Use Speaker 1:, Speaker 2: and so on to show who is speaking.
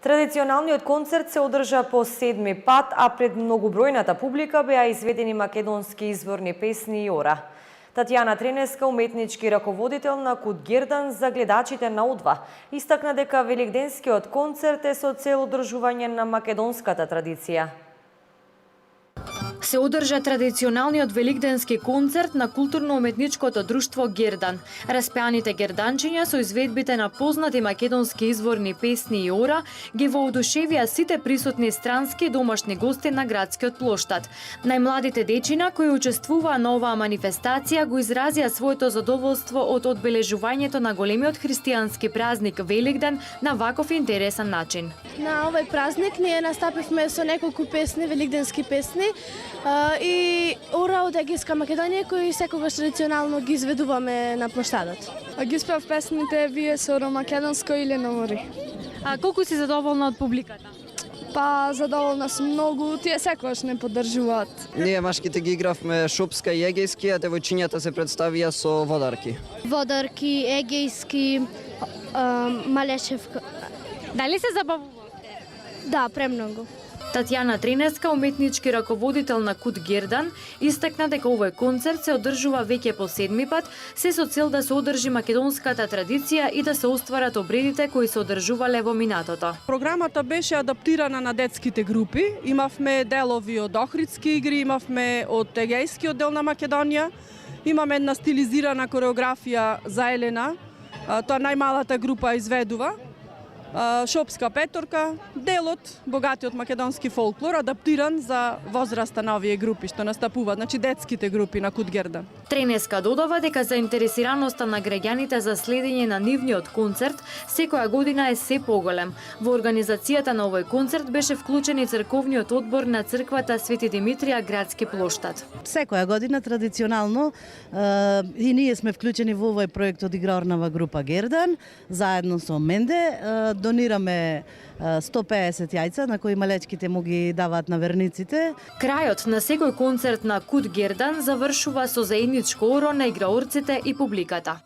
Speaker 1: Традиционалниот концерт се одржа по 7-ми пат, а пред многобројната публика беа изведени македонски изворни песни и ора. Татјана Тренеска, уметнички раководител на Куд Гердан за гледачите на О2, истакна дека великденскиот концерт е со цел одржување на македонската традиција.
Speaker 2: Се одржа традиционалниот великденски концерт на културно-уметничкото друштво Гердан. Распеаните герданчиња со изведбите на познати македонски изворни песни и ора ги воодушевија сите присутни странски и домашни гости на градскиот плоштад. Најмладите дечина кои учествуваа на оваа манифестација го изразија своето задоволство од одбележувањето на големиот христијански празник Великден на ваков интересен начин.
Speaker 3: На овој празник ние настапивме со неколку песни, великденски песни, и ора од Егејска Македонија кои секогаш традиционално ги изведуваме на плоштадот.
Speaker 4: Ги спев песните вие со македонско или на мори.
Speaker 2: А колку си задоволна од публиката?
Speaker 4: Па задоволна сум многу, тие секогаш не поддржуваат.
Speaker 5: Ние машките ги игравме шопска и егејски, а девојчињата се представија со водарки.
Speaker 3: Водарки, егејски, малешевка.
Speaker 2: Дали се забавувавте?
Speaker 3: Да, премногу.
Speaker 2: Татјана Тренеска, уметнички раководител на Куд Гердан, истакна дека овој концерт се одржува веќе по 7-ми пат, се со цел да се одржи македонската традиција и да се остварат обредите кои се одржувале во минатото.
Speaker 6: Програмата беше адаптирана на детските групи. Имавме делови од охридски игри, имавме од егејскиот дел на Македонија, имаме една стилизирана кореографија за Елена, тоа најмалата група изведува. Шопска петорка, делот богатиот македонски фолклор адаптиран за возраста на овие групи што настапуваат, значи детските групи на Куд Гердан.
Speaker 2: Тренеска додава дека заинтересираноста на граѓаните за следење на нивниот концерт секоја година е се поголем. Во организацијата на овој концерт беше вклучен и црковниот одбор на црквата Свети Димитрија градски плоштад.
Speaker 7: Секоја година традиционално и ние сме вклучени во овој проект од играрнава група Гердан, заедно со Менде. Донираме 150 јајца на кои малечките му ги даваат на верниците.
Speaker 2: Крајот на секој концерт на Куд Гердан завршува со заедничко оро на играорците и публиката.